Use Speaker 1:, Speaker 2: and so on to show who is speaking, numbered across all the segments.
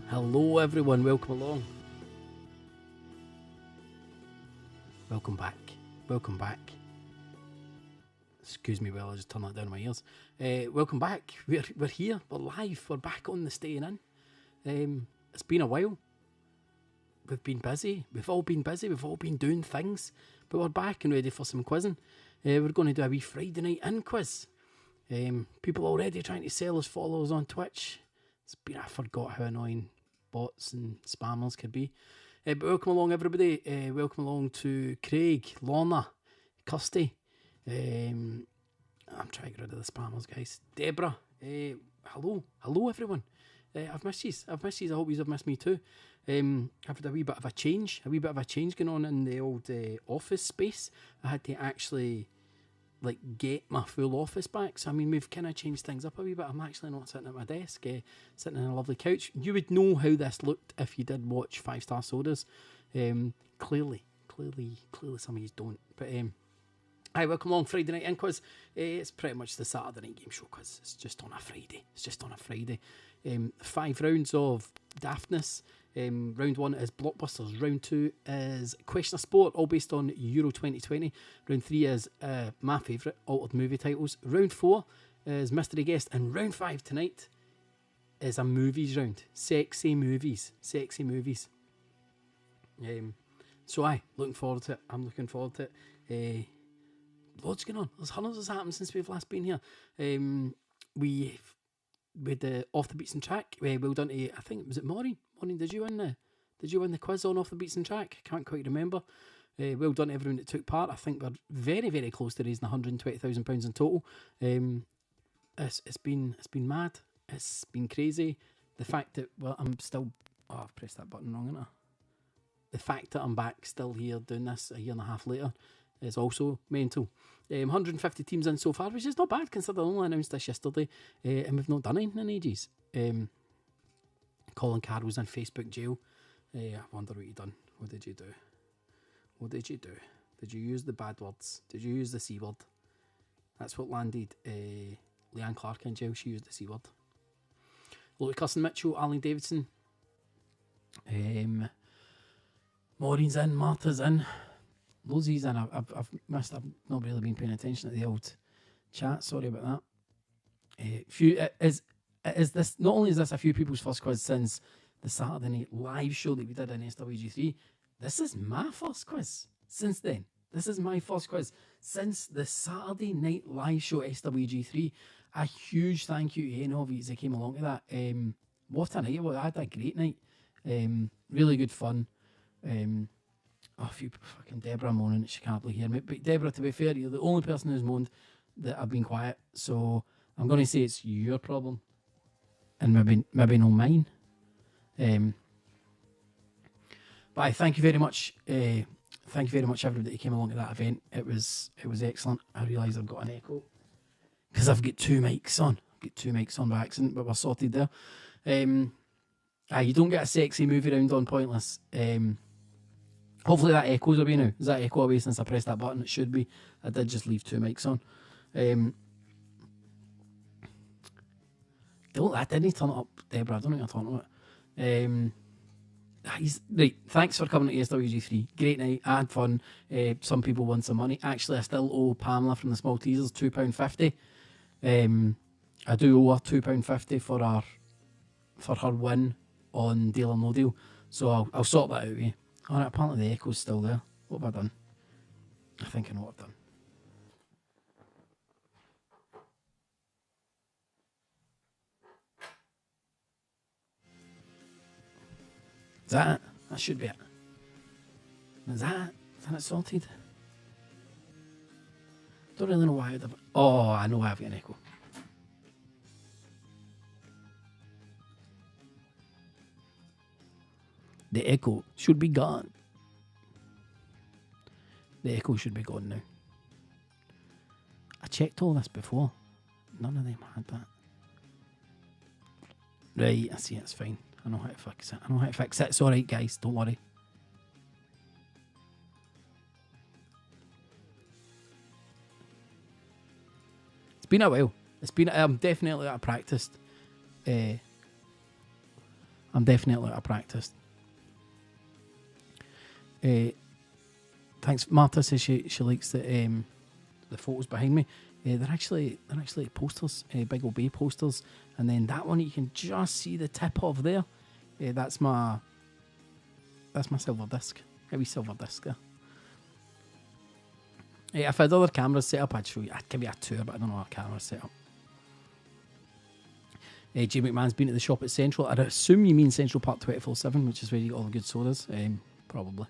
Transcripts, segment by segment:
Speaker 1: Hello everyone, welcome along. Welcome back. Welcome back. Excuse me while I just turn that down in my ears. Welcome back. We're here. We're live. We're back on the staying in. It's been a while. We've been busy. We've all been busy. We've all been doing things. But we're back and ready for some quizzing. We're going to do a wee Friday night in quiz. People already trying to sell us followers on Twitch. I forgot how annoying bots and spammers could be. But welcome along everybody. Welcome along to Craig, Lorna, Kirsty. I'm trying to get rid of the spammers, guys. Deborah. Hello everyone. I've missed you. I hope you have missed me too. I've had a wee bit of a change going on in the old office space. I had to actually get my full office back. So I mean, we've kind of changed things up a wee bit. I'm actually not sitting at my desk, sitting on a lovely couch. You would know how this looked if you did watch 5 Star Sodas. Clearly some of you don't. But hi, welcome along Friday Night In Quiz. It's pretty much the Saturday Night Gameshow Quiz. It's just on a Friday. 5 rounds of daftness. Round 1 is Blockbusters. Round 2 is Question of Sport, all based on Euro 2020. Round 3 is my favourite, altered movie titles. Round 4 is Mystery Guest. And round 5 tonight is a movies round. Sexy movies. So looking forward to it. I'm looking forward to it. Lots going on. There's hundreds has happened since we've last been here. With the Off the Beaten Track, well done to, I think, was it Maureen? Maureen, did you win the quiz on Off the Beaten Track? I can't quite remember. Well done to everyone that took part. I think we're very, very close to raising £120,000 in total. It's been mad. It's been crazy. The fact that I'm still, I've pressed that button wrong, haven't I? The fact that I'm back still here doing this a year and a half later is also mental. 150 teams in so far, which is not bad considering I only announced this yesterday, and we've not done anything in ages. Colin Carroll's in Facebook jail. I wonder what you done. What did you do? Did you use the bad words? Did you use the C word? That's what landed Leanne Clark in jail. She used the C word. Look at Kirsten Mitchell, Alan Davidson. Maureen's in, Martha's in. Lozies in. I've not really been paying attention to the old chat. Sorry about that. This not only is this a few people's first quiz since the Saturday Night live show that we did in SWG3, this is my first quiz since then. This is my first quiz since the Saturday Night live show SWG3. A huge thank you to any of you that came along to that. What a night! I had a great night. Really good fun. A few fucking Deborah moaning that she can't really hear me. But Deborah, to be fair, you're the only person who's moaned that I've been quiet. So I'm going to say it's your problem, and maybe not mine. But thank you very much. Thank you very much, everybody that came along to that event. It was excellent. I realise I've got an echo because I've got 2 mics on. By accident, but we're sorted there. You don't get a sexy movie round on Pointless. Hopefully that echoes away now. Is that echo away since I pressed that button? It should be. I did just leave 2 mics on. I didn't turn it up, Deborah. I don't know what you're talking about. Right, thanks for coming to SWG3. Great night. I had fun. Some people won some money. Actually, I still owe Pamela from the Small Teasers £2.50. I do owe her £2.50 for her win on Deal or No Deal. So I'll sort that out with you. Alright, apparently the echo's still there. What have I done? I think I know what I've done. Is that it? That should be it. Is that it sorted? Don't really know why I'd have... Oh, I know why I've got an echo. The echo should be gone. The echo should be gone now. I checked all this before. None of them had that. Right, I see, it's fine. I know how to fix it. It's alright, guys, don't worry. It's been a while. I'm definitely out of practice. I'm definitely out of practice. Thanks, Martha says she likes the photos behind me. They're actually posters, Big Obey posters, and then that one you can just see the tip of there. That's my silver disc, a wee silver disc there. If I had other cameras set up, I'd show you. I'd give you a tour, but I don't know how cameras set up. J McMahon's been at the shop at Central. I'd assume you mean Central Park 24/7, which is where you get all the good sodas. Probably.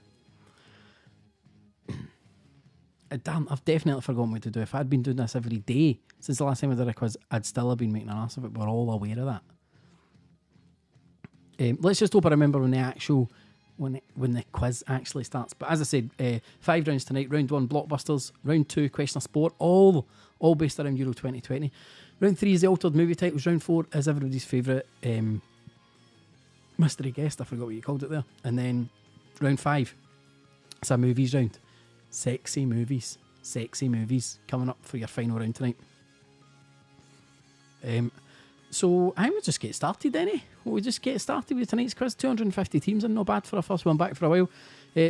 Speaker 1: Damn, I've definitely forgotten what to do. If I'd been doing this every day since the last time I did a quiz, I'd still have been making an ass of it. We're all aware of that. Let's just hope I remember when the quiz actually starts. But as I said, 5 rounds tonight. Round 1, Blockbusters. Round 2, Question of Sport. All based around Euro 2020. Round 3 is the altered movie titles. Round 4 is everybody's favourite mystery guest. I forgot what you called it there. And then round 5, it's a movies round. Sexy movies coming up for your final round tonight. So I would just get started then, eh? We'll just get started with tonight's quiz. 250 teams and not bad for a first one back for a while.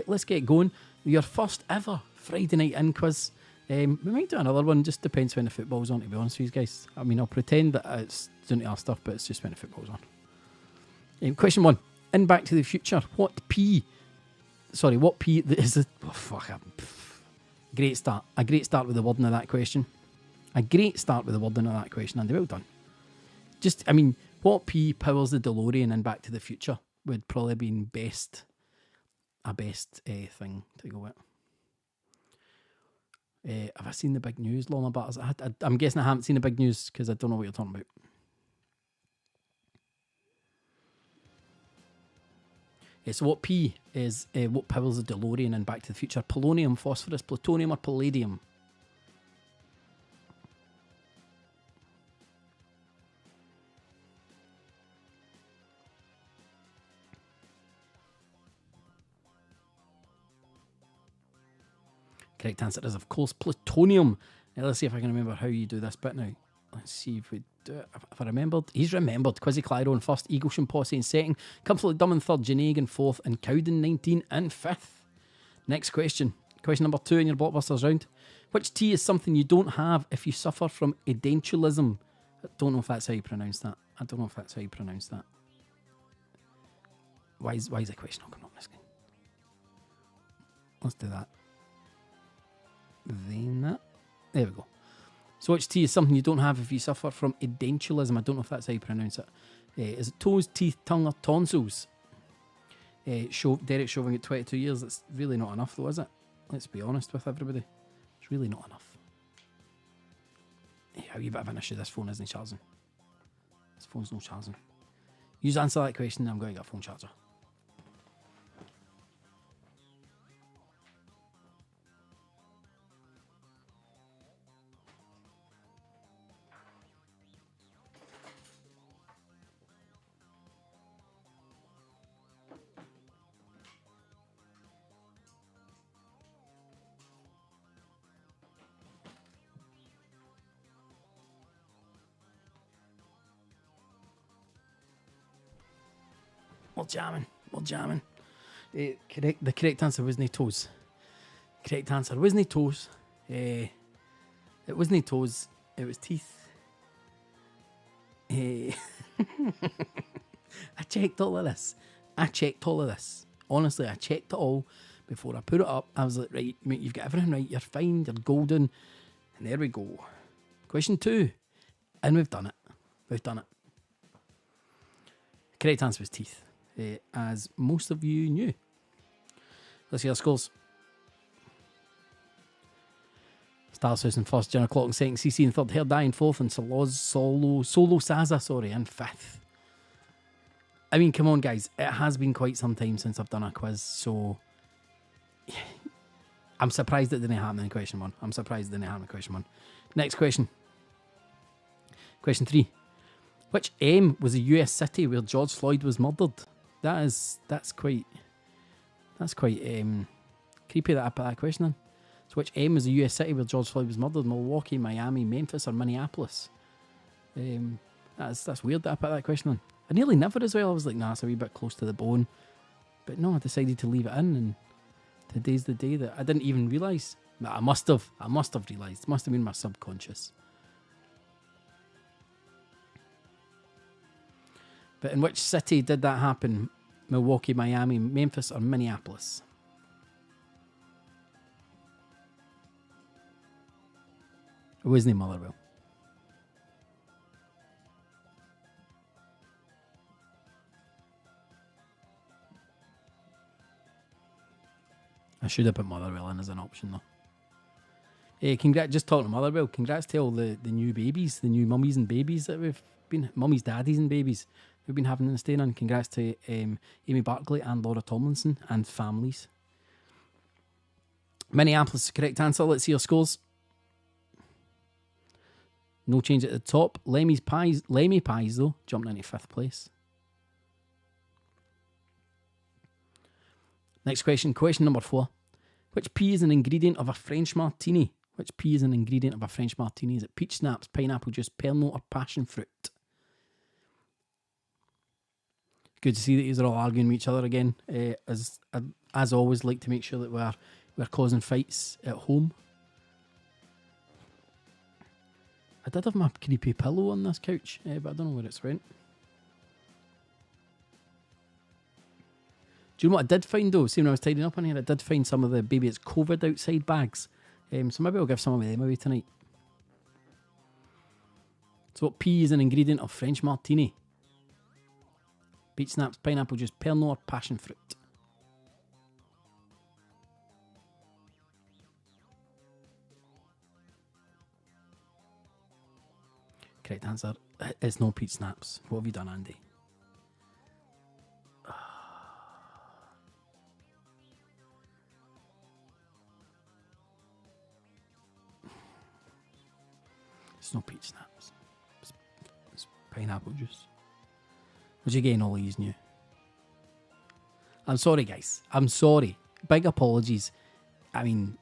Speaker 1: Let's get going. Your first ever Friday night in quiz. We might do another one, just depends when the football's on, to be honest with you guys. I mean, I'll pretend that it's doing our stuff, but it's just when the football's on. Question 1. In Back to the Future, what P is it? Oh, fuck. Great start. A great start with the wording of that question. Andy, well done. Just, I mean, what P powers the DeLorean in Back to the Future would probably be a best thing to go with. Have I seen the big news, Lorna Butters? I'm guessing I haven't seen the big news because I don't know what you're talking about. So what P is what powers the DeLorean in Back to the Future? Polonium, phosphorus, plutonium or palladium? Correct answer is, of course, plutonium. Now, let's see if I can remember how you do this bit now. Let's see if we do it. If I remembered. He's remembered. Quizzy Clyro in first, Eaglesham Posse in second, Comfortably Dumb in third, Janaig in fourth, and Cowden 19 in fifth. Next question. Question number 2 in your Blockbusters round. Which T is something you don't have if you suffer from edentulosism? I don't know if that's how you pronounce that. Why is the question not coming up on the screen? Let's do that. Then that. There we go. So which T is something you don't have if you suffer from edentulosism? I don't know if that's how you pronounce it. Is it toes, teeth, tongue or tonsils? Derek Chauvin at 22 years. That's really not enough though, is it? Let's be honest with everybody. It's really not enough. Yeah, a wee bit of an issue. This phone isn't charging. This phone's not charging. You answer that question and I'm going to get a phone charger. We're jamming. The correct answer was nae toes. It wasn't toes. It was teeth. I checked all of this. Honestly, I checked it all before I put it up. I was like, right, mate, you've got everything right. You're fine. You're golden. And there we go. Question 2. And we've done it. Correct answer was teeth. As most of you knew. Let's see our scores. Starshouse in first, Jenna Clock in second, CC in third, Herdai in fourth, and Solo Saza in fifth. I mean, come on, guys. It has been quite some time since I've done a quiz, so I'm surprised it didn't happen in question 1. Next question. Question 3. Which M was a US city where George Floyd was murdered? That's quite creepy that I put that question in. So which M was a US city where George Floyd was murdered? Milwaukee, Miami, Memphis or Minneapolis? That's weird that I put that question in. I nearly never as well. I was like, nah, it's a wee bit close to the bone. But no, I decided to leave it in, and today's the day that I didn't even realise. I must have realised. It must have been my subconscious. But in which city did that happen? Milwaukee, Miami, Memphis, or Minneapolis? It wasn't Motherwell. I should have put Motherwell in as an option though. Just talking to Motherwell, congrats to all the new babies, the new mummies and babies that we've been, mummies, daddies and babies we've been having in the staying on. Congrats to Amy Barkley and Laura Tomlinson and families. Minneapolis is the correct answer. Let's see your scores. No change at the top. Lemmy Pies though, jumping into 5th place. Next question, question number 4. Which pea is an ingredient of a French martini? Which pea is an ingredient of a French martini? Is it peach schnapps, pineapple juice, pernod, or passion fruit? Good to see that you're all arguing with each other again. As always, like to make sure that we're causing fights at home. I did have my creepy pillow on this couch, but I don't know where it's went. Do you know what I did find though? See, when I was tidying up on here, I did find some of the Baby It's COVID outside bags. So maybe I'll give some of them away tonight. So what pea is an ingredient of French martini? Peach schnapps, pineapple juice, pernod, or passion fruit? Correct answer. It's no peach schnapps. What have you done, Andy? It's no peach schnapps. It's pineapple juice. Was you getting all these new? I'm sorry, guys. I'm sorry. Big apologies. I mean,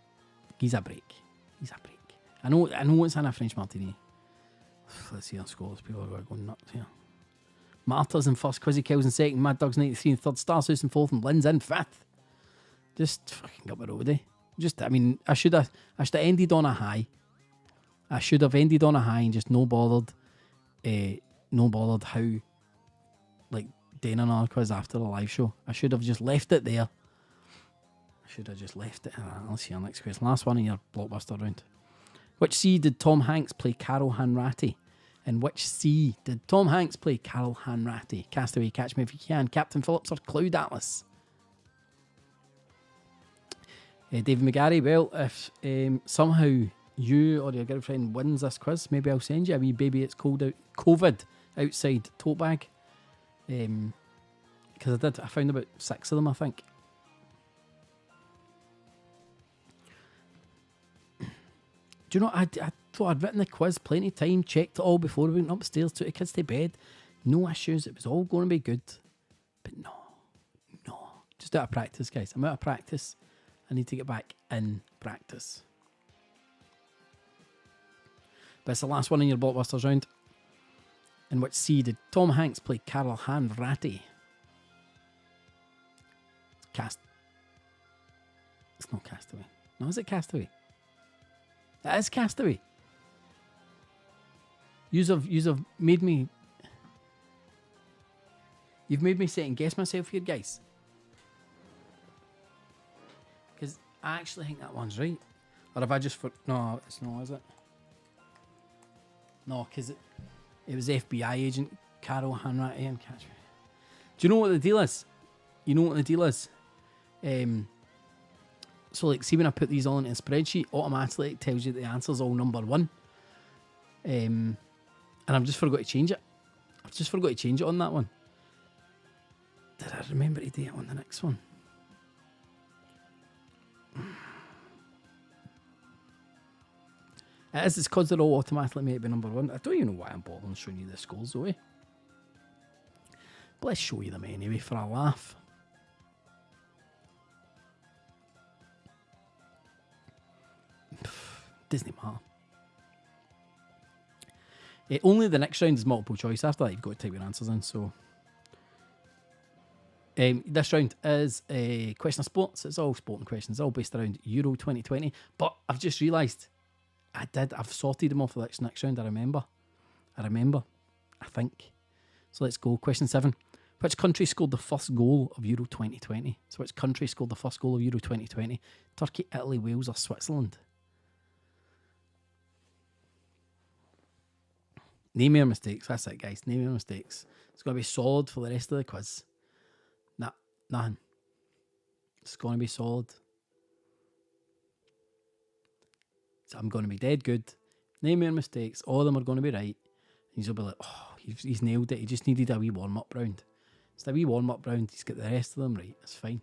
Speaker 1: he's a break. He's a break. I know it's in a French martini. Let's see our scores. People are going nuts here. Marta's in 1st, Quizzy Kills in 2nd, Mad Dogs 93 in 3rd, Starsus in 4th, and Lynn's in 5th. Just fucking got my road, eh? I should have ended on a high. I should have ended on a high and just no bothered how, like, doing another quiz after the live show. I should have just left it there. Let's see our next question. Last one in your Blockbuster round. Which sea did Tom Hanks play Carol Hanratty? In which sea did Tom Hanks play Carol Hanratty? Castaway, Catch Me If You Can, Captain Phillips, or Cloud Atlas? David McGarry, well, if somehow you or your girlfriend wins this quiz, maybe I'll send you a wee Baby It's COVID outside tote bag. Because I found about 6 of them, I think. Do you know, I thought I'd written the quiz plenty of time, checked it all before we went upstairs, took the kids to bed. No issues, it was all going to be good. But no. Just out of practice, guys. I'm out of practice. I need to get back in practice. But it's the last one in your Blockbusters round. In which sea did Tom Hanks play Carol Hanratty? It's not Castaway. No, is it Castaway? It is Castaway. You've made me... You've made me second guess myself here, guys. Because I actually think that one's right. Or have I just... No, it's not, is it? No, because it was FBI agent Carol Hanratty and Catch Me. Do you know what the deal is? So, like, see when I put these all into a spreadsheet, automatically it tells you the answer's all number 1. And I've just forgot to change it. On that one. Did I remember to do it on the next one? It's because they're all automatically made to be number 1. I don't even know why I'm bothering showing you the scores, though, eh? But let's show you them anyway for a laugh. Doesn't matter. Only the next round is multiple choice. After that, you've got to type your answers in. So This round is a question of sports. It's all sporting questions, all based around Euro 2020. But I've just realised I've sorted them off for this next round. I remember. I think. So let's go. Question 7. Which country scored the first goal of Euro 2020? So which country scored the first goal of Euro 2020? Turkey, Italy, Wales or Switzerland? Name your mistakes. That's it, guys. Name your mistakes. It's going to be solid for the rest of the quiz. Nah, nothing. It's going to be solid. So I'm going to be dead good. Name your mistakes. All of them are going to be right. And he'll be like, oh, he's nailed it. He just needed a wee warm-up round. It's a wee warm-up round. He's got the rest of them right. It's fine.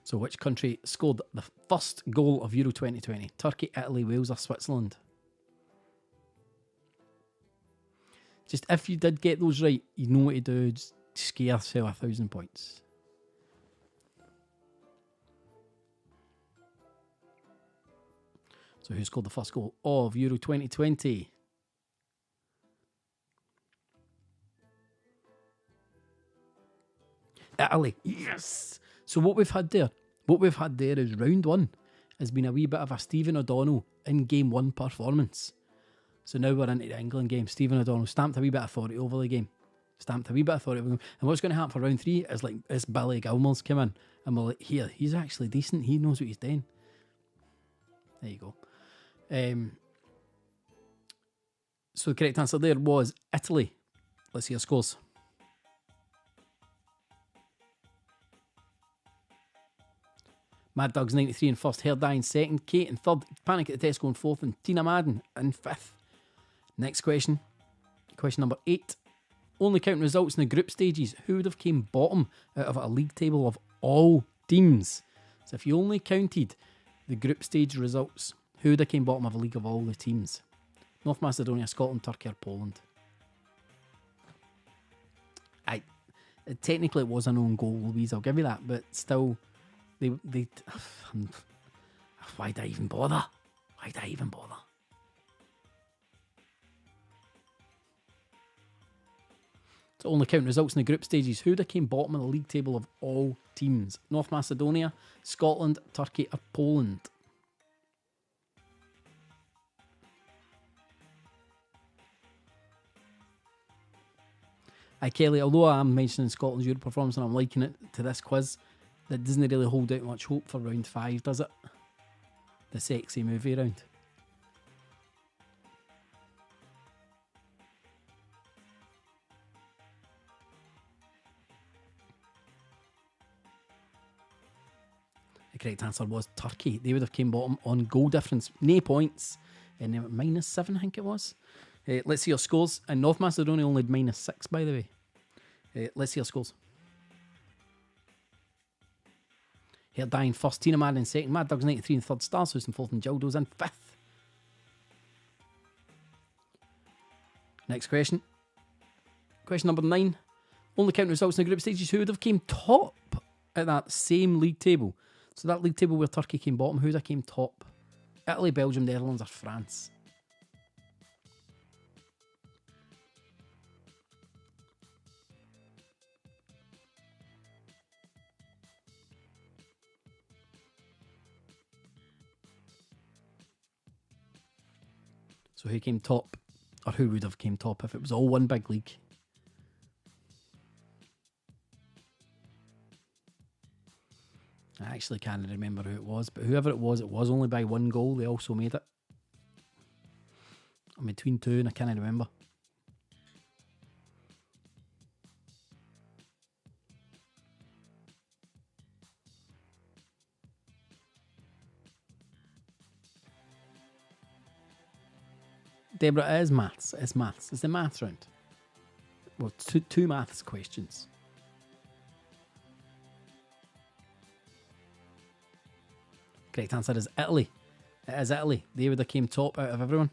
Speaker 1: So which country scored the first goal of Euro 2020? Turkey, Italy, Wales or Switzerland? Just if you did get those right, you know what to do. Just scare yourself 1,000 points. So who scored the first goal of Euro 2020? Italy. Yes! So what we've had there is round 1 has been a wee bit of a Stephen O'Donnell in game 1 performance. So now we're into the England game. Stephen O'Donnell stamped a wee bit of authority over the game. And what's going to happen for round 3 is Billy Gilmore's come in and we're like, here, he's actually decent. He knows what he's doing. There you go. So the correct answer there was Italy. Let's see your scores. Mad Dogs 93 in first, Hair in second, Kate in third, Panic at the Tesco in fourth, and Tina Madden in fifth. Next question. Question number 8. Only counting results in the group stages, who would have came bottom out of a league table of all teams? So if you only counted the group stage results, who would have came bottom of a league of all the teams? North Macedonia, Scotland, Turkey or Poland? Technically it was an own goal, Louise, I'll give you that, but still, they why did I even bother? So only counting results in the group stages, who would have came bottom of the league table of all teams? North Macedonia, Scotland, Turkey or Poland? Kelly, although I am mentioning Scotland's Euro performance and I'm liking it to this quiz, that doesn't really hold out much hope for round 5, does it? The sexy movie round. The correct answer was Turkey. They would have came bottom on goal difference. No points. And -7, I think it was. Let's see your scores. And North Macedonia only had -6, by the way. Let's see your scores. Hair Dye in first, Tina Madden in second, Mad Dogs 93 in third, Starshouse in fourth, and Gildo's in fifth. Next question. Question number 9. Only counting results in the group stages, who would have came top at that same league table? So that league table where Turkey came bottom, who would have came top? Italy, Belgium, Netherlands or France? So who came top, or who would have came top if it was all one big league? I actually can't remember who it was, but whoever it was only by 1 goal. They also made it. I'm between 2 and I can't remember. Deborah, it is maths. It's maths. It's the maths round. Well, two maths questions. Correct answer is Italy. It is Italy. They would have came top out of everyone.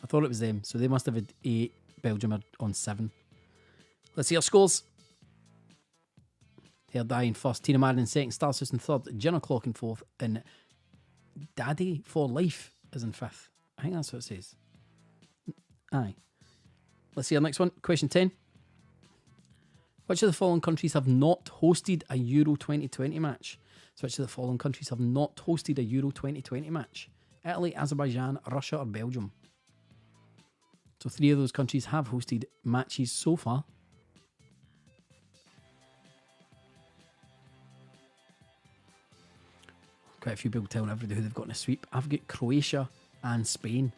Speaker 1: I thought it was them, so they must have had 8. Belgium are on 7. Let's see our scores. Hair Dye in first, Tina Madden in second, Starsus in third, Jenna Clock in fourth, and Daddy for Life is in fifth. I think that's what it says. Aye. Let's see our next one. Question 10. Which of the following countries have not hosted a Euro 2020 match? So which of the following countries have not hosted a Euro 2020 match? Italy, Azerbaijan, Russia or Belgium? So 3 of those countries have hosted matches so far. Quite a few people telling everybody who they've got in a sweep. I've got Croatia and Spain.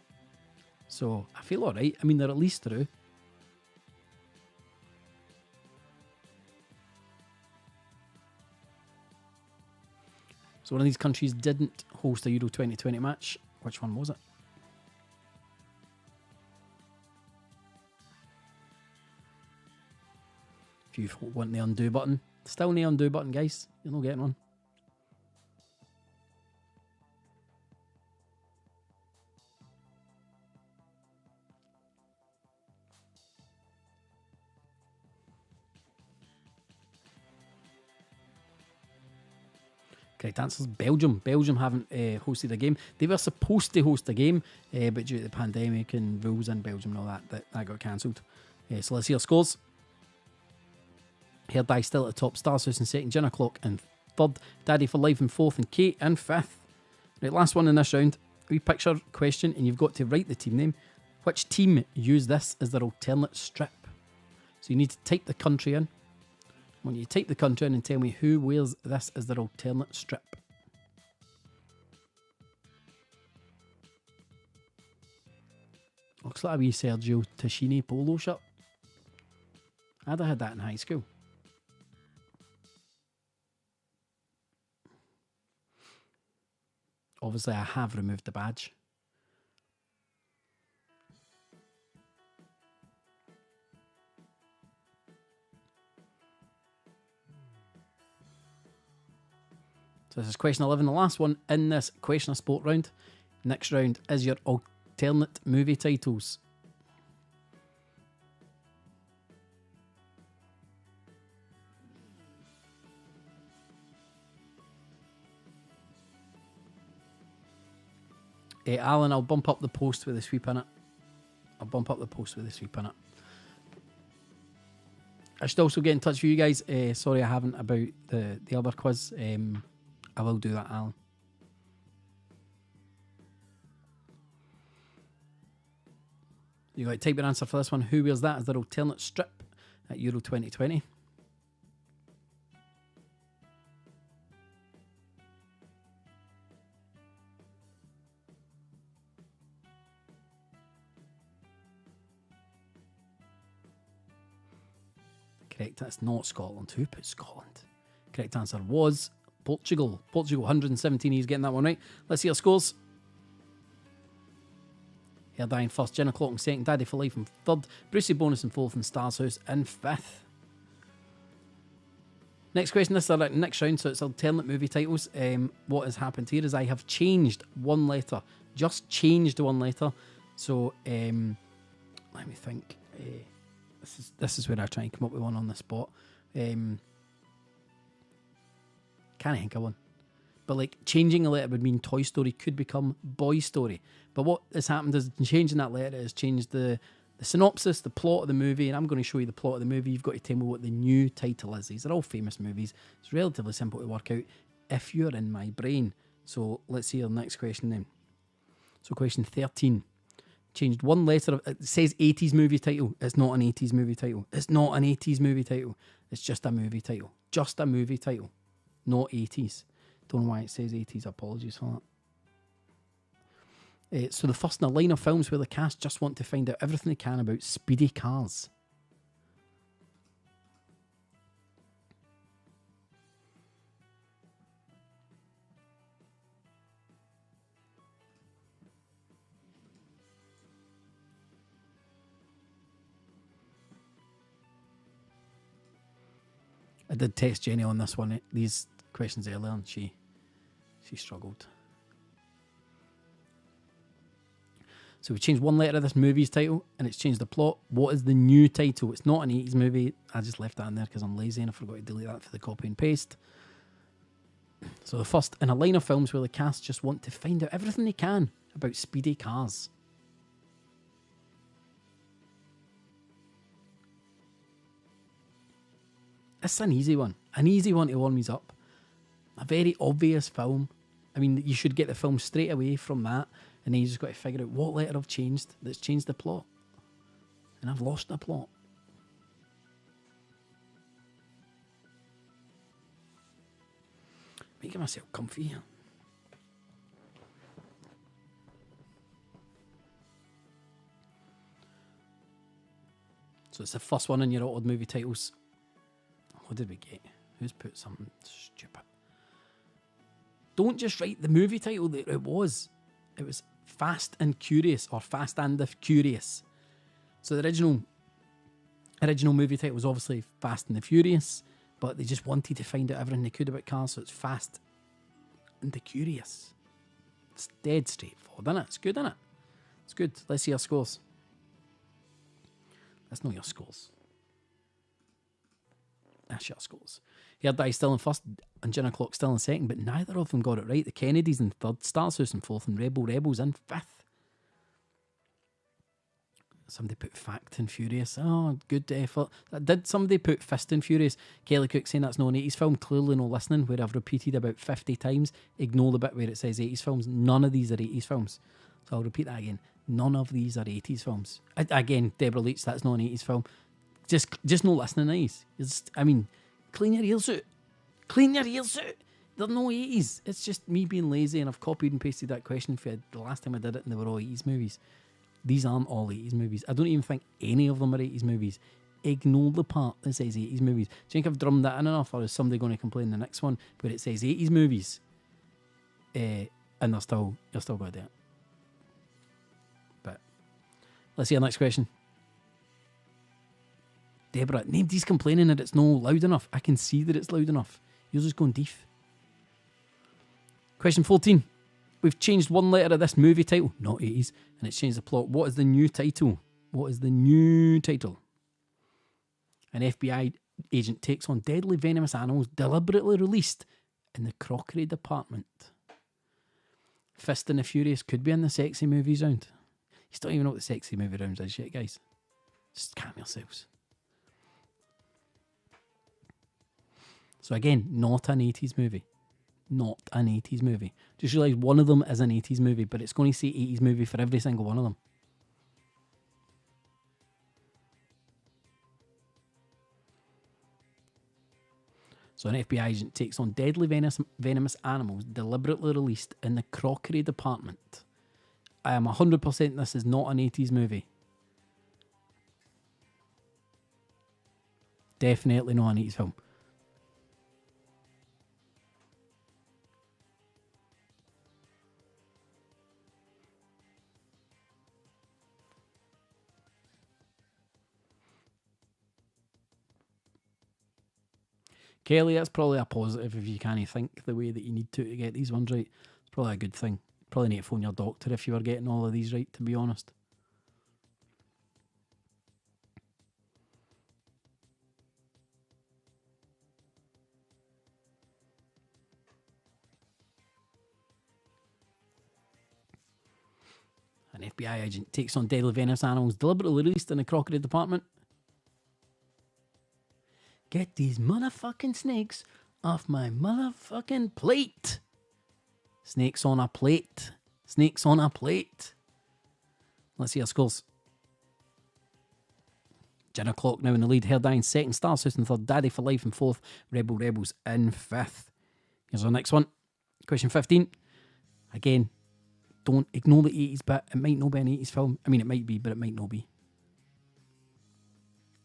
Speaker 1: So I feel alright. I mean, they're at least through. So one of these countries didn't host a Euro 2020 match. Which one was it? If you want the undo button, still no undo button, guys. You're not getting one. Correct answer is Belgium. Belgium haven't hosted a game. They were supposed to host a game, but due to the pandemic and rules in Belgium and all that got cancelled. So let's see our scores. Hair Dye still at the top. Starshouse in second. Gin O'Clock in third. Daddy for Life in fourth. And Kate in fifth. Right, last one in this round. We picture question and you've got to write the team name. Which team use this as their alternate strip? So you need to type the country in. When you type the country in and tell me who wears this as their alternate strip. Looks like a wee Sergio Tacchini polo shirt. I'd have had that in high school. Obviously, I have removed the badge. So this is question 11, the last one in this question of sport round. Next round is your alternate movie titles. Alan, I'll bump up the post with a sweep in it. I should also get in touch with you guys. Sorry I haven't about the other quiz. I will do that, Alan. You got to type your answer for this one. Who wears that as their alternate strip at Euro 2020? Correct, that's not Scotland. Who put Scotland? Correct answer was Portugal. Portugal, 117. He's getting that one right. Let's see our scores. Hair Dye in first, Gin O'Clock in second, Daddy for Life in third, Brucey Bonus in fourth, and Starshouse in fifth. Next question, this is our next round, so it's alternate movie titles. What has happened here is I have changed one letter. Just changed one letter. So, let me think. This is where I try and come up with one on the spot. Can't think of one. But like changing a letter would mean Toy Story could become Boy Story. But what has happened is changing that letter has changed the synopsis, the plot of the movie, and I'm going to show you the plot of the movie. You've got to tell me what the new title is. These are all famous movies. It's relatively simple to work out if you're in my brain. So let's see our next question then. So question 13. Changed one letter. It says 80s movie title. It's not an 80s movie title. It's not an 80s movie title. It's just a movie title. Just a movie title. Not 80s. Don't know why it says 80s. Apologies for that. So the first in a line of films where the cast just want to find out everything they can about speedy cars. I did text Jenny on this one, these questions earlier, and she struggled. So we changed one letter of this movie's title, and it's changed the plot. What is the new title? It's not an 80s movie. I just left that in there because I'm lazy and I forgot to delete that for the copy and paste. So the first in a line of films where the cast just want to find out everything they can about speedy cars. It's an easy one. An easy one to warm me up. A very obvious film. I mean, you should get the film straight away from that, and then you just got to figure out what letter I've changed that's changed the plot. And I've lost the plot. Making myself comfy here. So it's the first one in your odd movie titles. What did we get? Who's put something stupid? Don't just write the movie title that it was. It was Fast and Curious, or Fast and the Curious. So the original movie title was obviously Fast and the Furious, but they just wanted to find out everything they could about cars, so it's Fast and the Curious. It's dead straightforward, isn't it? It's good, isn't it? It's good. Let's see our scores. Let's know your scores. That's your scores. Hair Dye still in first, and Gin O'Clock still in second, but neither of them got it right. The Kennedys in third, Starshouse in fourth, and Rebels in fifth. Somebody put Fact and Furious. Oh, good effort. Did somebody put Fist and Furious? Kelly Cook saying that's not an 80s film. Clearly no listening, where I've repeated about 50 times. Ignore the bit where it says 80s films. None of these are 80s films. So I'll repeat that again. None of these are 80s films. Again, Deborah Leach, that's not an 80s film. Just no listening eyes. Clean your ears out. Clean your ears out. They're no 80s. It's just me being lazy, and I've copied and pasted that question for the last time I did it, and they were all 80s movies. These aren't all 80s movies. I don't even think any of them are 80s movies. Ignore the part that says 80s movies. Do you think I've drummed that in enough, or is somebody going to complain the next one where it says 80s movies? And you're still going to do it. But let's see our next question. Deborah, nobody's complaining that it's no loud enough. I can see that it's loud enough. You're just going deaf. Question 14. We've changed one letter of this movie title, not 80s, and it's changed the plot. What is the new title? What is the new title? An FBI agent takes on deadly venomous animals deliberately released in the crockery department. Fist and the Furious could be in the sexy movies round. You don't even know what the sexy movie round is yet, guys. Just calm yourselves. So again, not an 80s movie. Not an 80s movie. Just realise one of them is an 80s movie, but it's going to say 80s movie for every single one of them. So an FBI agent takes on deadly venomous animals deliberately released in the crockery department. I am 100% this is not an 80s movie. Definitely not an 80s film. Kelly, that's probably a positive if you can't think the way that you need to get these ones right. It's probably a good thing. Probably need to phone your doctor if you were getting all of these right, to be honest. An FBI agent takes on deadly venomous animals deliberately released in the crockery department. Get these motherfucking snakes off my motherfucking plate. Snakes on a plate. Snakes on a plate. Let's see our scores. Gin O'Clock now in the lead. Hair Dye in second. Starshouse in third. Daddy for Life in fourth. Rebels in fifth. Here's our next one. Question 15. Again, don't ignore the 80s bit. It might not be an 80s film. I mean, it might be, but it might not be.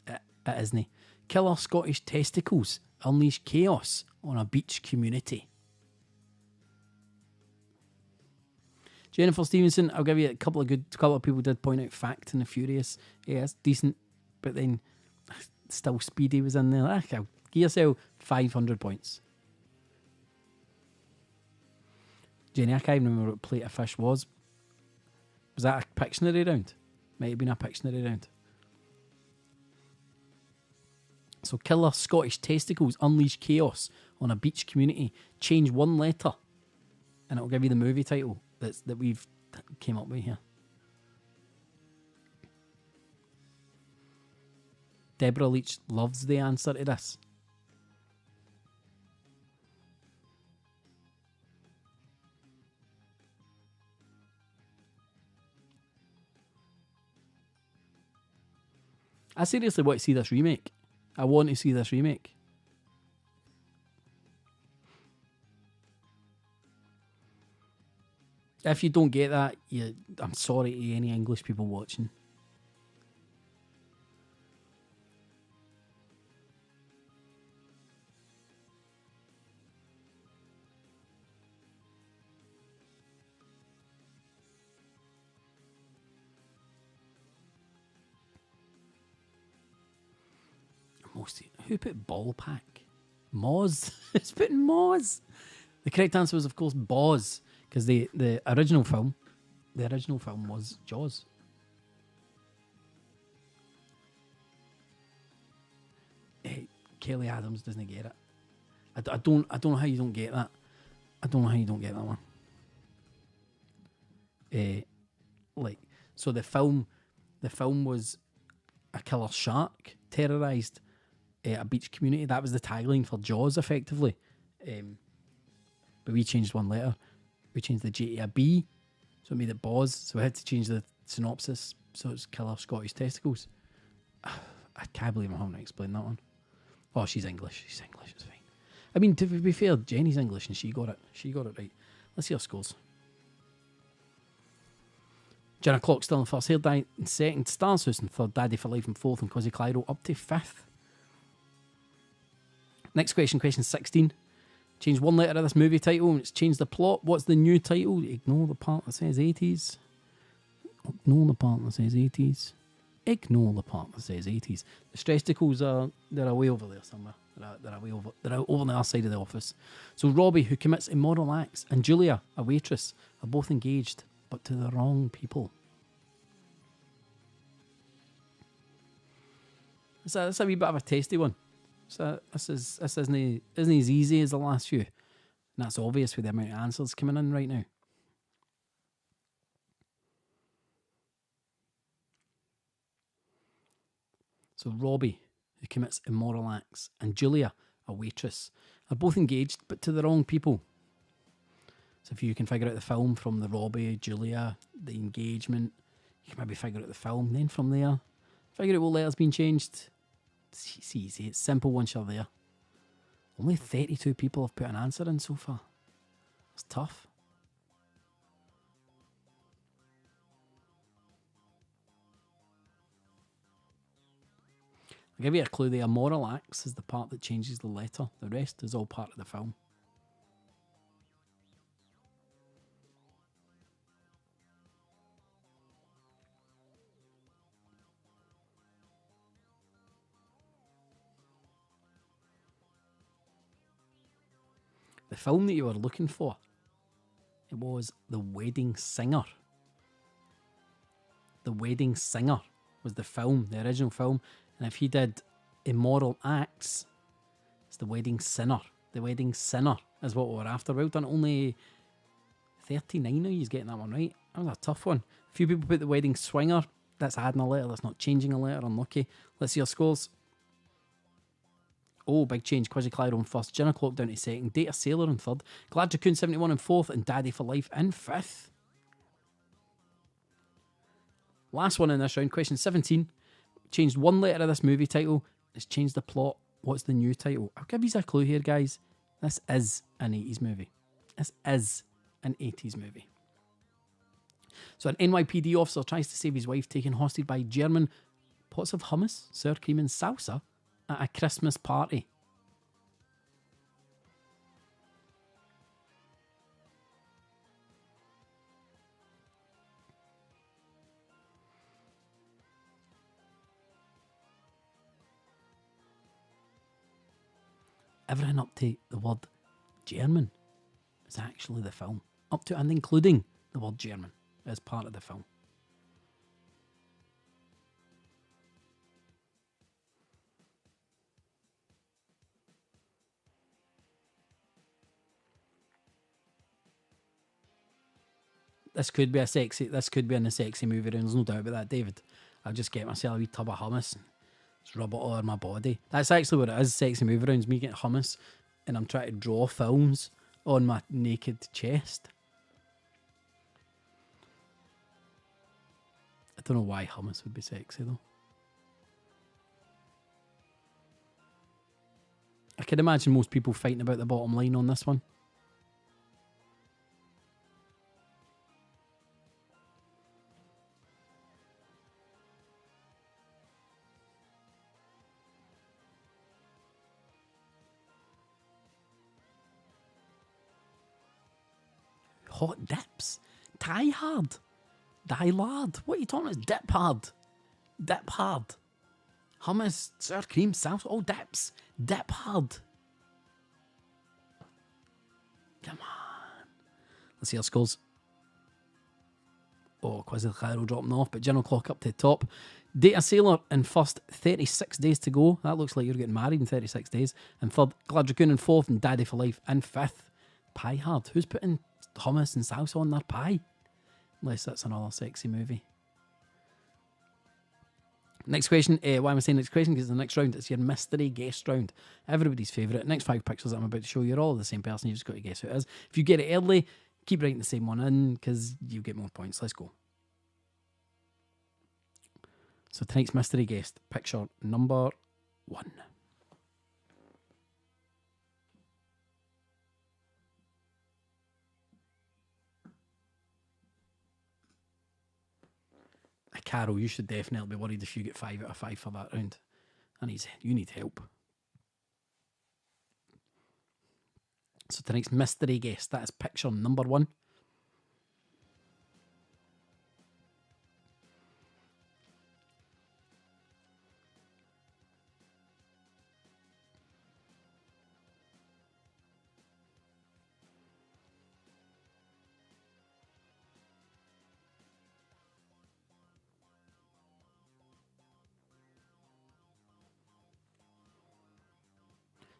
Speaker 1: It isn't. Killer Scottish testicles unleash chaos on a beach community. Jennifer Stevenson, I'll give you a couple of people did point out Fact and the Furious. Yeah, it's decent, but then still Speedy was in there. Give yourself 500 points. Jenny, I can't even remember what Plate of Fish was. Was that a Pictionary round? Might have been a Pictionary round. So Killer Scottish testicles unleash chaos on a beach community. Change one letter and it'll give you the movie title that we've came up with here. Deborah Leach loves the answer to this. I seriously want to see this remake. I want to see this remake. If you don't get that, I'm sorry to any English people watching. Who put ball pack? Moz. It's putting Moz. The correct answer was, of course, Boz, because the original film was Jaws. Kelly Adams doesn't get it. I don't know how you don't get that. I don't know how you don't get that one. So the film was a killer shark terrorised a beach community. That was the tagline for Jaws, effectively. But we changed one letter. We changed the J to a B, so it made it Boz. So we had to change the synopsis, so it's killer Scottish testicles. I can't believe I'm having to explain that one. Oh, she's English. She's English. It's fine. I mean, to be fair, Jenny's English and she got it. She got it right. Let's see her scores. Jenna Clock still in first, Hair Dye in second, Starshouse in third, Daddy for Life in fourth, and Cosy Clyro up to fifth. Next question, question 16. Change one letter of this movie title and it's changed the plot. What's the new title? Ignore the part that says 80s. Ignore the part that says 80s. Ignore the part that says 80s. The Stresticles they're away over there somewhere. They're over on the other side of the office. So Robbie, who commits immoral acts, and Julia, a waitress, are both engaged, but to the wrong people. That's a wee bit of a tasty one. So this isn't as easy as the last few. And that's obvious with the amount of answers coming in right now. So Robbie, who commits immoral acts, and Julia, a waitress, are both engaged, but to the wrong people. So if you can figure out the film from the Robbie, Julia, the engagement, you can maybe figure out the film. Then from there, figure out what letter's been changed. It's easy. It's simple once you're there. Only 32 people have put an answer in so far. It's tough. I'll give you a clue. The immoral acts is the part that changes the letter. The rest is all part of the film. The film that you were looking for, it was The Wedding Singer. The Wedding Singer was the film, the original film. And if he did immoral acts, it's The Wedding Sinner. The Wedding Sinner is what we were after. Well done. Only 39 of you's getting that one right. That was a tough one. A few people put The Wedding Swinger. That's adding a letter. That's not changing a letter. Unlucky. Let's see your scores. Oh, big change. Quizzy Clyro in first. Jenna Clock down to second. Data Sailor in third. Glad Coon 71 in fourth. And Daddy for Life in fifth. Last one in this round. Question 17. Changed one letter of this movie title. It's changed the plot. What's the new title? I'll give you a clue here, guys. This is an 80s movie. This is an 80s movie. So an NYPD officer tries to save his wife taken hostage by German pots of hummus, sour cream and salsa at a Christmas party. Everything up to the word German is actually the film. Up to and including the word German as part of the film. This could be in the sexy movie room. There's no doubt about that, David. I'll just get myself a wee tub of hummus and just rub it all over my body. That's actually what it is, sexy movie rounds. Me getting hummus and I'm trying to draw films on my naked chest. I don't know why hummus would be sexy though. I can imagine most people fighting about the bottom line on this one. Hot dips. Die hard. Die lard. What are you talking about? Dip hard. Dip hard. Hummus, sour cream, sauce, all dips. Dip hard. Come on. Let's see our scores. Oh, Quiz of the Cairo dropping off, but General Clock up to the top. Data Sailor in first, 36 days to go. That looks like you're getting married in 36 days. And third, Glad Dragoon in fourth, and Daddy for Life in fifth. Pie hard. Who's putting hummus and sauce on their pie? Unless that's another sexy movie. Next question. Why am I saying next question? Because the next round, it's your mystery guest round. Everybody's favourite. Next 5 pictures that I'm about to show you are all the same person. You've just got to guess who it is. If you get it early, keep writing the same one in because you get more points. Let's go. So tonight's mystery guest, picture number 1. Carol, you should definitely be worried if you get 5 out of 5 for that round. You need help. So tonight's mystery guest, that is picture number 1.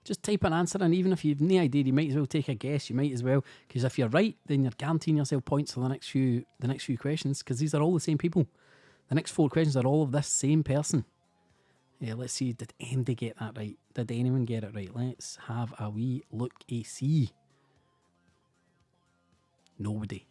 Speaker 1: Just type an answer in, even if you've no idea, you might as well take a guess. You might as well, because if you're right, then you're guaranteeing yourself points for the next few questions, because these are all the same people. The next 4 questions are all of this same person. Yeah, let's see, did anybody get that right? Did anyone get it right? Let's have a wee look-see. Nobody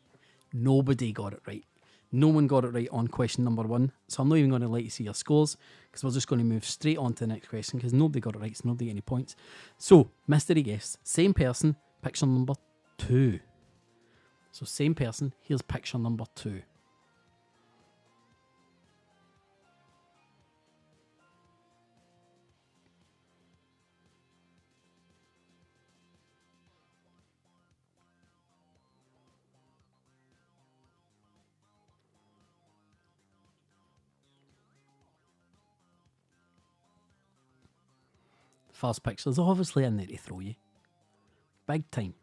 Speaker 1: got it right. No one got it right on question number 1. So I'm not even going to let you see your scores because we're just going to move straight on to the next question because nobody got it right, so nobody get any points. So, mystery guest, same person, picture number 2. So, same person, here's picture number 2. First picture's obviously in there to throw you. Big time.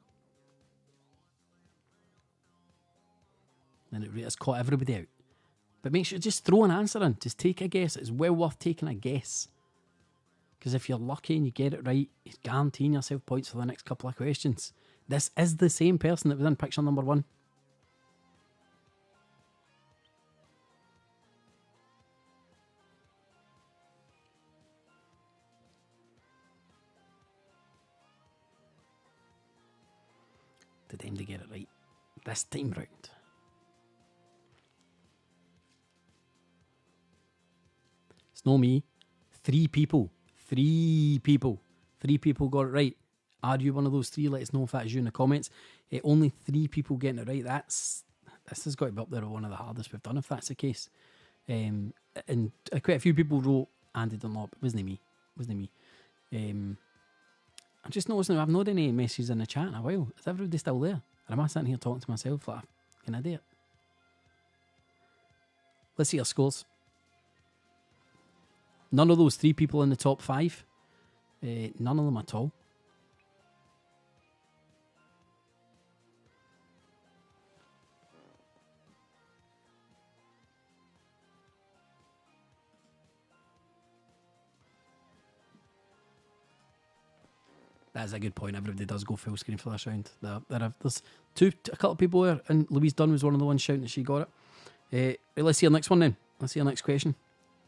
Speaker 1: And it's caught everybody out. But make sure, just throw an answer in. Just take a guess. It's well worth taking a guess. Because if you're lucky and you get it right, you're guaranteeing yourself points for the next couple of questions. This is the same person that was in picture number 1. Did anybody get it right this time round? It's not me. 3 people. 3 people. 3 people got it right. Are you one of those 3? Let us know if that's you in the comments. Only 3 people getting it right. This has got to be up there with one of the hardest we've done if that's the case. And quite a few people wrote Andy Dunlop. It wasn't me. I'm just noticing I've not had any messages in the chat in a while. Is everybody still there? Or am I sitting here talking to myself like an idiot? Let's see our scores. None of those 3 people in the top 5. None of them at all. That is a good point. Everybody does go full screen for this round. There's a couple of people there, and Louise Dunn was one of the ones shouting that she got it. Let's see our next one then. Let's see our next question.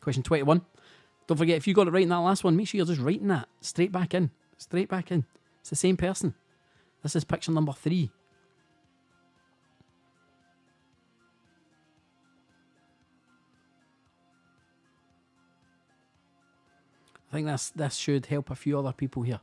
Speaker 1: Question 21. Don't forget, if you got it right in that last one, make sure you're just writing that straight back in. It's the same person. This is picture number 3. I think this should help a few other people here.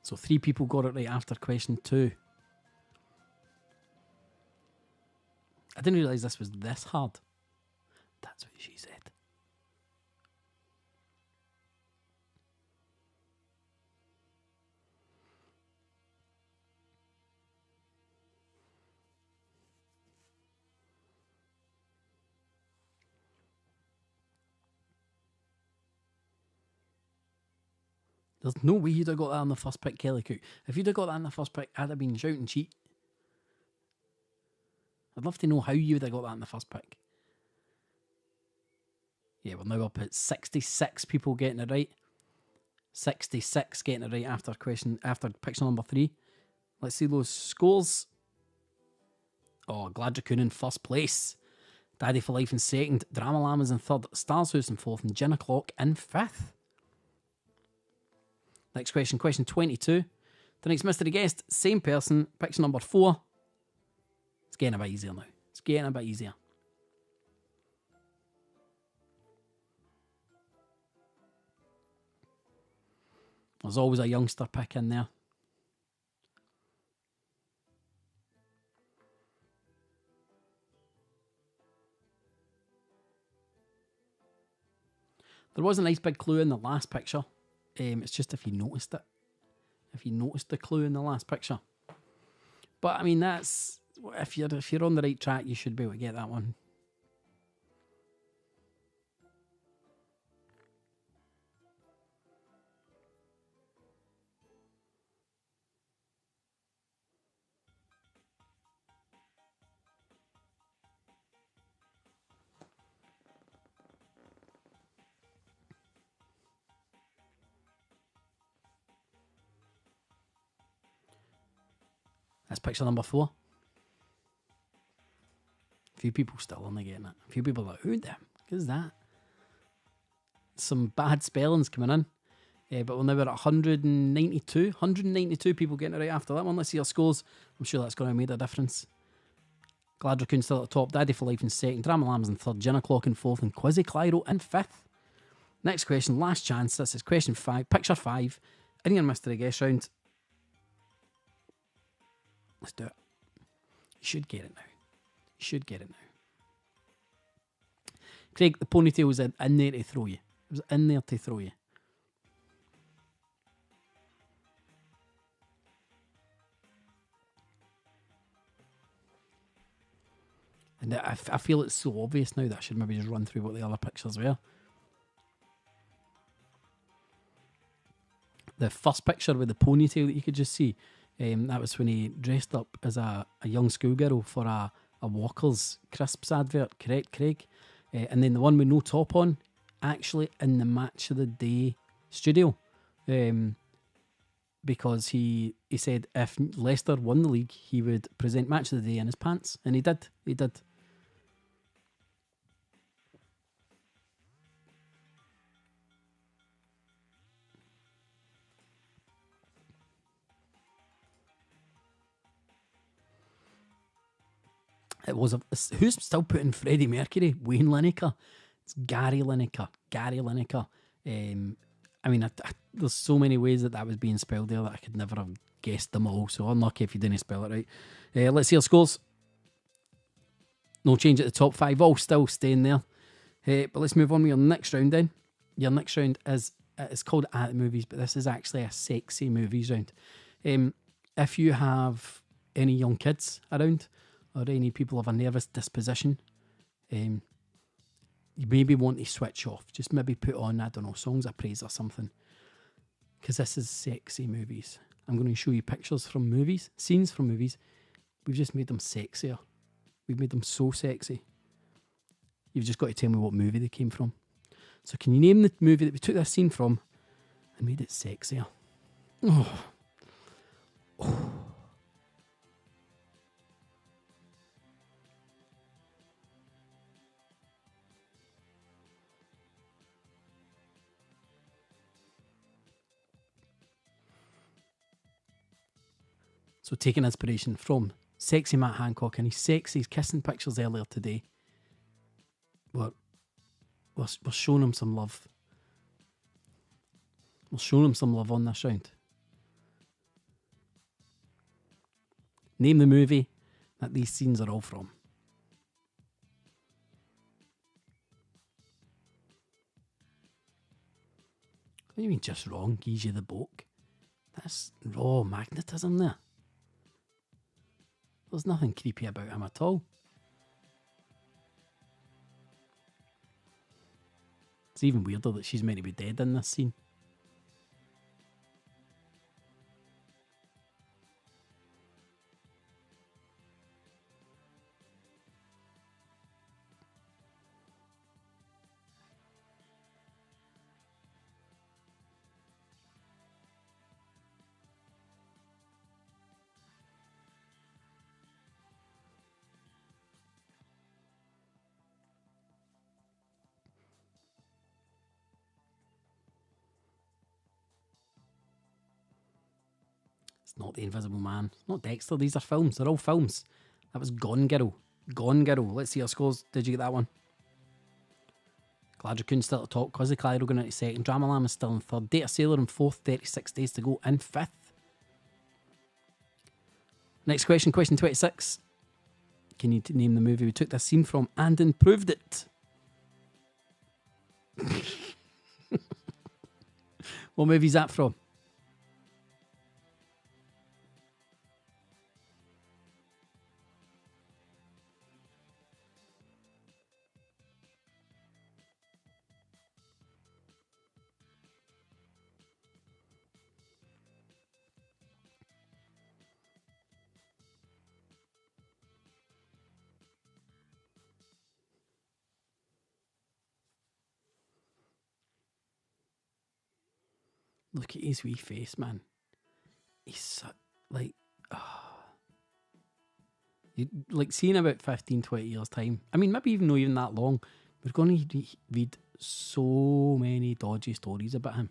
Speaker 1: So 3 people got it right after question 2. I didn't realise this was this hard. That's what she said. There's no way you'd have got that on the first pick, Kelly Cook. If you'd have got that on the first pick, I'd have been shouting cheat. I'd love to know how you would have got that in the first pick. Yeah, we're now up at 66 people getting it right. 66 getting it right after picture number 3. Let's see those scores. Oh, Glad Raccoon in first place. Daddy for Life in second. Drama Llamas in third. Stars House in fourth. And Gin O'Clock in fifth. Next question, question 22. The next mystery guest, same person, picture number 4. It's getting a bit easier now. It's getting a bit easier. There's always a youngster pick in there. There was a nice big clue in the last picture. It's just if you noticed it. If you noticed the clue in the last picture. But I mean, that's if you're on the right track, you should be able to get that one. That's picture number 4. A few people still only getting it. A few people are like, who the heck is that? Some bad spellings coming in. But we're now at 192. 192 people getting it right after that one. Let's see our scores. I'm sure that's going to have made a difference. Glad Raccoon still at the top. Daddy for Life in second. Drama Lambs in third. Gin O'Clock in fourth. And Quizzy Clyro in fifth. Next question, last chance. This is question 5. Picture 5. In your mystery guess round. Let's do it. You should get it now. You should get it now. Craig, the ponytail was in there to throw you. It was in there to throw you. And I feel it's so obvious now that I should maybe just run through what the other pictures were. The first picture with the ponytail that you could just see, that was when he dressed up as a young schoolgirl for a Walker's Crisps advert, correct, Craig? And then the one with no top on, actually in the Match of the Day studio. Because he said if Leicester won the league, he would present Match of the Day in his pants. And he did. He did. It was who's still putting Freddie Mercury? Wayne Lineker. It's Gary Lineker. Gary Lineker. I mean, there's so many ways that was being spelled there that I could never have guessed them all. So unlucky if you didn't spell it right. Let's see our scores. No change at the top 5. All still staying there. But let's move on with your next round then. Your next round is it's called At the Movies, but this is actually a sexy movies round. If you have any young kids around, or any people of a nervous disposition, you maybe want to switch off. Just maybe put on, I don't know, songs of praise or something. Because this is sexy movies. I'm going to show you pictures from movies, scenes from movies. We've just made them sexier. We've made them so sexy. You've just got to tell me what movie they came from. So can you name the movie that we took this scene from and made it sexier? Oh. So taking inspiration from sexy Matt Hancock and his sexy kissing pictures earlier today. We're showing him some love. We're showing him some love on this round. Name the movie that these scenes are all from. What do you mean just wrong? Gives you the book. That's raw magnetism there. There's nothing creepy about him at all. It's even weirder that she's meant to be dead in this scene. It's not The Invisible Man. It's not Dexter. These are films. They're all films. That was Gone Girl. Gone Girl. Let's see our scores. Did you get that one? Glad you couldn't still at the top. Cosy Clyro going into second. Drama Lamb is still in third. Data Sailor in fourth. 36 Days to Go in fifth. Next question. Question 26. Can you name the movie we took this scene from and improved it? What movie is that from? Look at his wee face, man. He's so, like, you like see in about 15, 20 years' time. I mean, maybe even that long. We're going to read so many dodgy stories about him.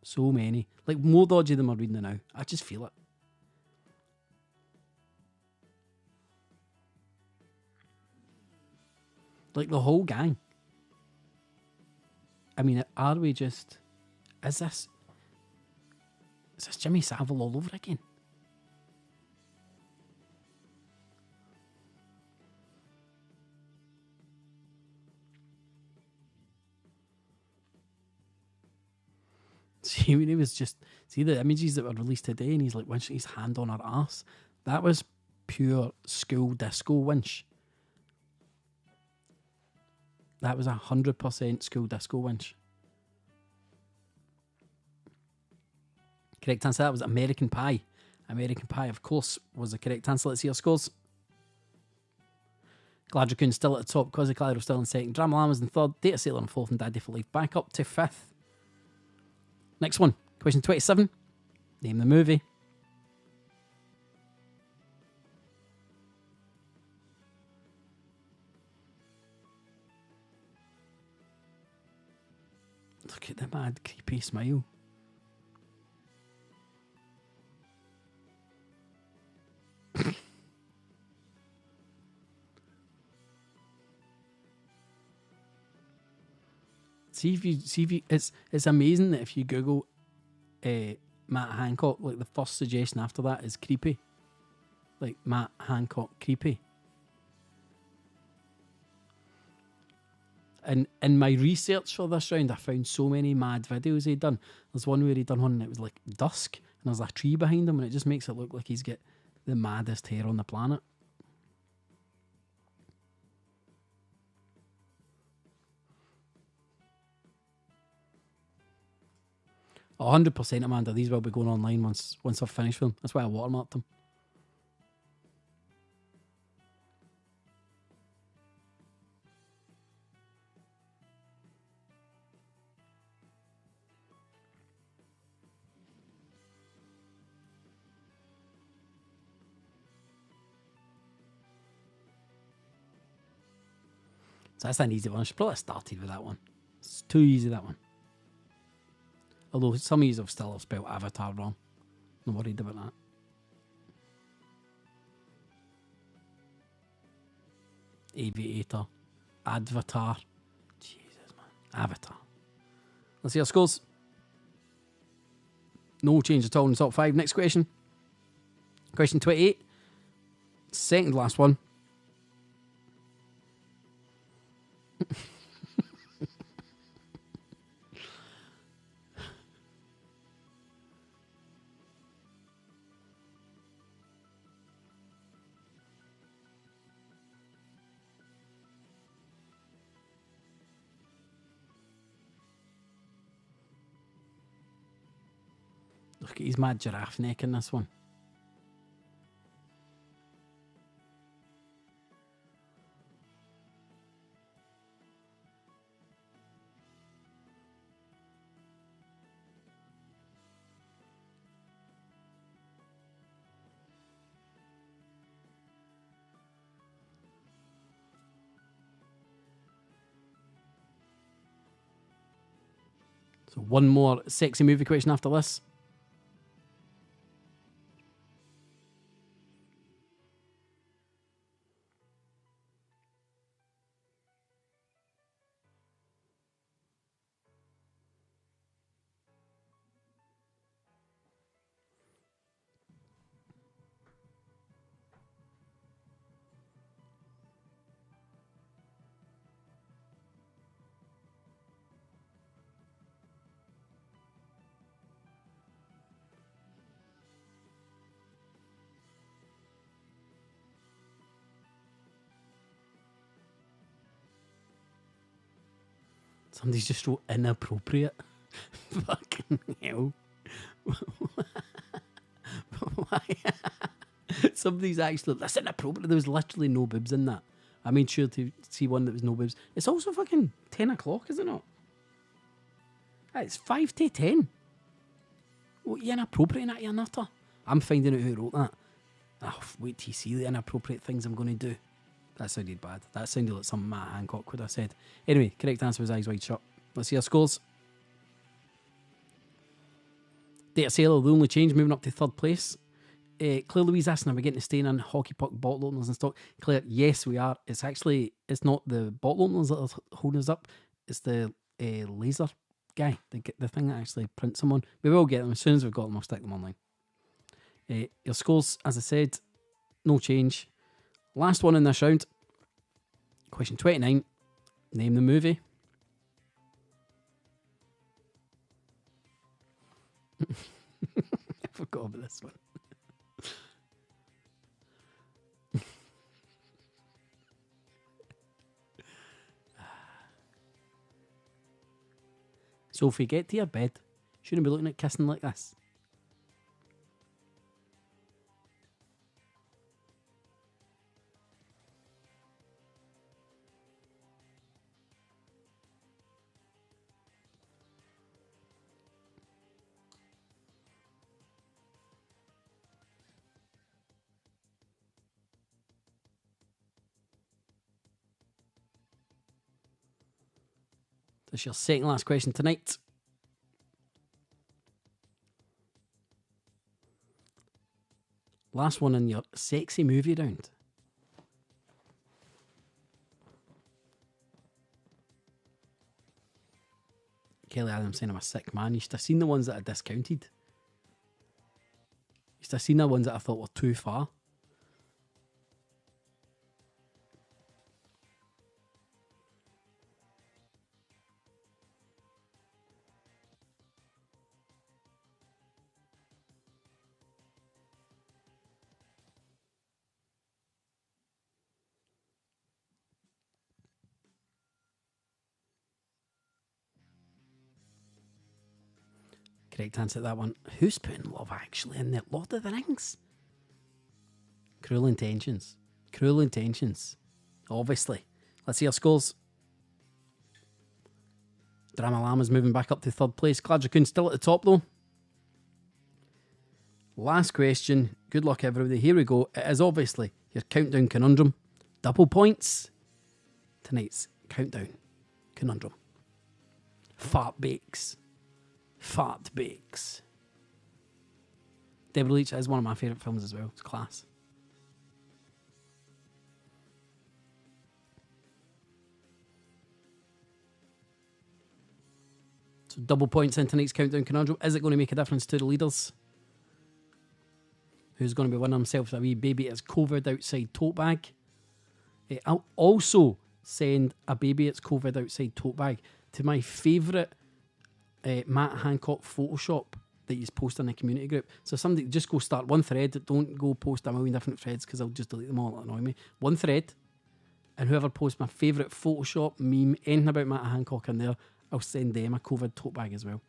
Speaker 1: So many. Like, more dodgy than we're reading now. I just feel it. Like, the whole gang. I mean, are we just... Is this Jimmy Savile all over again? See, when he was just... See the images that were released today and he's like winching his hand on her ass? That was pure school disco winch. That was 100% school disco winch. Correct answer, that was American Pie. American Pie, of course, was the correct answer. Let's see our scores. Gladricoon still at the top. Cosy Clyro still in second. Drama Lamb was in third. Data Sailor in fourth. And Daddy for Life back up to fifth. Next one. Question 27. Name the movie. Look at the mad, creepy smile. See if you, it's amazing that if you Google Matt Hancock, like the first suggestion after that is creepy. Like Matt Hancock creepy. And in my research for this round, I found so many mad videos he'd done. There's one where he'd done one and it was like dusk and there's a tree behind him and it just makes it look like he's got the maddest hair on the planet. Oh, 100% Amanda, these will be going online once I've finished them. That's why I watermarked them. So that's an easy one. I should probably have started with that one. It's too easy, that one. Although some of you have still spelled Avatar wrong. I'm worried about that. Aviator. Advatar. Jesus, man. Avatar. Let's see our scores. No change at all in the top 5. Next question. Question 28. second last one. Look at his mad giraffe neck in this one. So one more sexy movie question after this. Somebody's just wrote inappropriate. Fucking hell. Why? Somebody's actually, that's inappropriate. There was literally no boobs in that. I made sure to see one that was no boobs. It's also fucking 10 o'clock, is it not? It's 5 to 10. What, you inappropriate at, you nutter? I'm finding out who wrote that. Oh, wait till you see the inappropriate things I'm going to do. That sounded bad. That sounded like something Matt Hancock would have said. Anyway, correct answer was Eyes Wide Shut. Let's see our scores. Data Sailor, the only change, moving up to third place. Claire Louise asking, are we getting to stay in hockey puck bottle openers in stock? Claire, yes, we are. It's not the bottle openers that are holding us up. It's the laser guy, the thing that actually prints them on. We will get them. As soon as we've got them, I'll stick them online. Your scores, as I said, no change. Last one in this round. Question 29. Name the movie. I forgot about this one. Sophie, get to your bed. Shouldn't be looking at kissing like this. That's your second last question tonight. Last one in your sexy movie round. Kelly Adams saying I'm a sick man. You should have seen the ones that are discounted. You should have seen the ones that I thought were too far. Correct answer to that one. Who's putting Love Actually in there? Lord of the Rings? Cruel Intentions. Cruel Intentions. Obviously. Let's see our scores. Drama Llama's moving back up to third place. Glad Raccoon still at the top though. Last question. Good luck everybody. Here we go. It is obviously your countdown conundrum. Double points. Tonight's countdown conundrum. Fart bakes. Fart bakes. Deborah Leach is one of my favourite films as well. It's class. So double points in tonight's countdown conundrum. Is it going to make a difference to the leaders? who's going to be winning himself a wee Baby It's COVID Outside tote bag. I'll also send a Baby It's COVID Outside tote bag to my favourite Matt Hancock Photoshop that he's posted in the community group. So somebody just go start one thread. Don't go post a million different threads because I'll just delete them all. It'll annoy me. One thread, and whoever posts my favourite Photoshop meme, anything about Matt Hancock in there, I'll send them a COVID tote bag as well.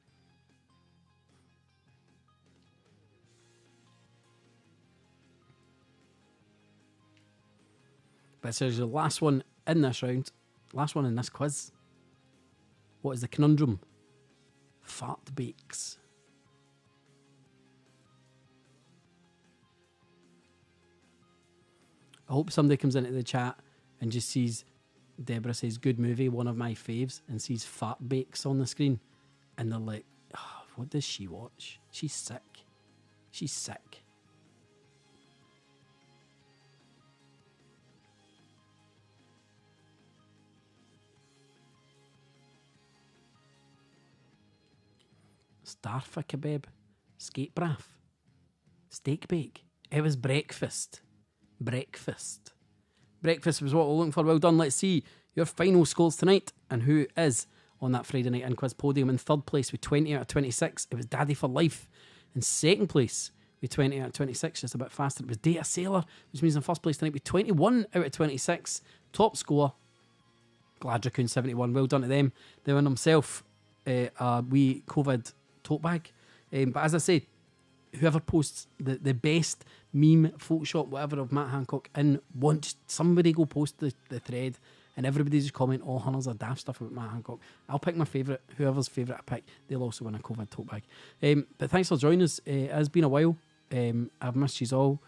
Speaker 1: But it says the last one in this round, last one in this quiz. What is the conundrum? Fart bakes. I hope somebody comes into the chat and just sees Deborah says good movie, one of my faves, and sees fart bakes on the screen, and they're like, oh, what does she watch? She's sick. She's sick. Starfa kebab, skate braff, steak bake. It was breakfast. Breakfast was what we're looking for. Well done. Let's see your final scores tonight and who is on that Friday night in quiz podium. In third place with 20 out of 26, it was Daddy for Life. In second place with 20 out of 26, just a bit faster, it was Data Sailor, which means in first place tonight with 21 out of 26. Top score, Glad Raccoon 71. Well done to them. They won himself a wee COVID tote bag. But as I say, whoever posts the best meme, Photoshop, whatever of Matt Hancock in one, just somebody go post the thread and everybody just comment, oh, Hunners are daft stuff about Matt Hancock. I'll pick my favourite. Whoever's favourite I pick, they'll also win a COVID tote bag. But thanks for joining us. It has been a while. I've missed you all.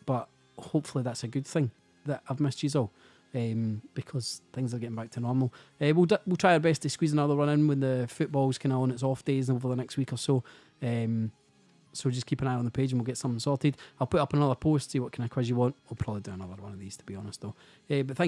Speaker 1: But hopefully that's a good thing that I've missed you all. Because things are getting back to normal. We'll try our best to squeeze another one in when the football's kind of on its off days over the next week or so. So just keep an eye on the page and we'll get something sorted. I'll put up another post, see what kind of quiz you want. We'll probably do another one of these, to be honest, though. But thank you.